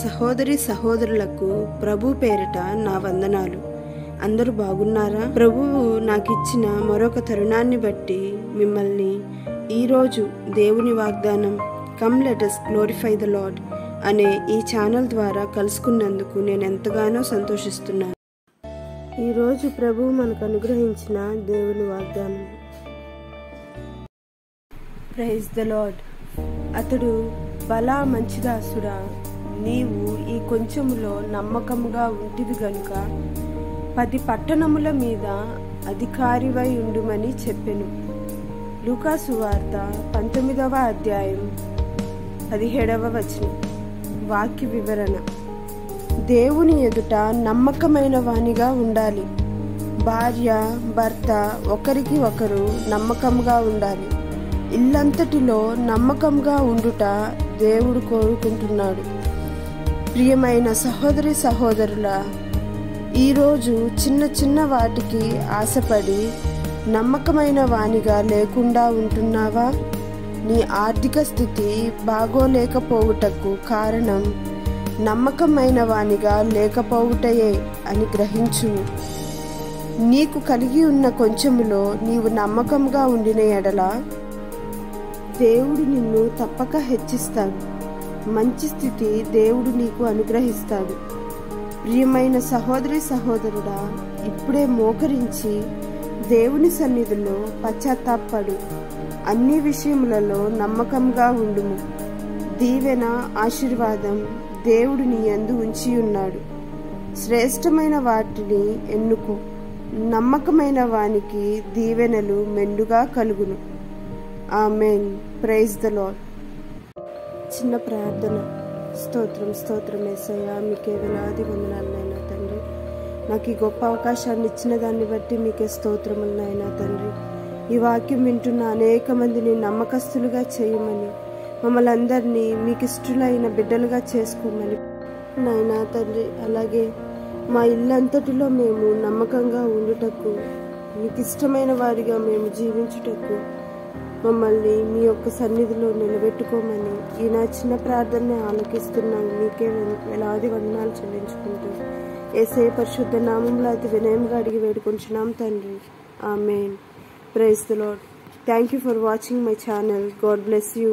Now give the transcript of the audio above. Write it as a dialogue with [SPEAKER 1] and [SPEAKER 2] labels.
[SPEAKER 1] సహోదరి సహోదరులకు ప్రభు పేరిట నా వందనాలు. అందరూ బాగున్నారా? ప్రభువు నాకిచ్చిన మరొక తరుణాన్ని బట్టి మిమ్మల్ని ఈరోజు దేవుని వాగ్దానం come let us glorify the lord అనే ఈ ఛానల్ ద్వారా కలుసుకున్నందుకు నేను ఎంతగానో సంతోషిస్తున్నాను. ఈరోజు ప్రభువు మనకు అనుగ్రహించిన దేవుని వాగ్దానం. Praise the Lord. అతడు బలా మంచిదాసుడా, నీవు ఈ కొంచెములో నమ్మకముగా ఉంటివి గనుక 10 పట్టణముల మీద అధికారివై ఉండుమని చెప్పెను. లూకా సువార్త 19వ అధ్యాయం 17వ వచనం. వాక్య వివరణ. దేవుని ఎదుట నమ్మకమైన వానిగా ఉండాలి. భార్య భర్త ఒకరికి ఒకరు నమ్మకంగా ఉండాలి. ఇల్లంతటిలో నమ్మకంగా ఉండుట దేవుడు కోరుకుంటున్నాడు. ప్రియమైన సహోదరి సహోదరుల, ఈరోజు చిన్న చిన్న వాటికి ఆశపడి నమ్మకమైన వానిగా లేకుండా ఉంటున్నావా? నీ ఆర్థిక స్థితి బాగోలేకపోవుటకు కారణం నమ్మకమైన వానిగా లేకపోవుటయే అని గ్రహించు. నీకు కలిగి ఉన్న కొంచెములో నీవు నమ్మకంగా ఉండిన ఎడల దేవుడు నిన్ను తప్పక హెచ్చిస్తాడు. మంచి స్థితి దేవుడు నీకు అనుగ్రహిస్తాడు. ప్రియమైన సహోదరి సహోదరుడా, ఇప్పుడే మోకరించి దేవుని సన్నిధిలో పశ్చాత్తాపడు. అన్ని విషయములలో నమ్మకంగా ఉండుము. దీవెన ఆశీర్వాదం దేవుడు నీ యందు ఉంచి ఉన్నాడు. శ్రేష్టమైన వాటిని ఎన్నుకో. నమ్మకమైన వానికి దీవెనలు మెండుగా కలుగును. ఆమేన్. Praise the lord. చిన్న ప్రార్థన. స్తోత్రం స్తోత్రం యేసయ్యా, మీకే వేలాది వందనాలు నాయనా తండ్రి. నాకు ఈ గొప్ప అవకాశాన్ని ఇచ్చిన దాన్ని బట్టి మీకే స్తోత్రములు నాయనా తండ్రి. ఈ వాక్యం వింటున్న అనేక మందిని నమ్మకస్తులుగా చేయమని, మమ్మల్ని అందరినీ మీకు ఇష్టలైన బిడ్డలుగా చేసుకోమని నాయనా తండ్రి. అలాగే మా ఇల్లంతటిలో మేము నమ్మకంగా ఉండుటకు, మీకు ఇష్టమైన వారిగా మేము జీవించుటకు మమ్మల్ని మీ యొక్క సన్నిధిలో నిలబెట్టుకోమని ఈ నా చిన్న ప్రార్థనని ఆలకిస్తున్నాను. మీకే వేలాది వందనాలు చెల్లించుకుంటూ యేసయ్య పరిశుద్ధ నామంలో అతి వినయంగా అడిగి వేడుకొంచున్నాం తండ్రి. Amen. Praise the lord. Thank you for watching my channel. God bless you.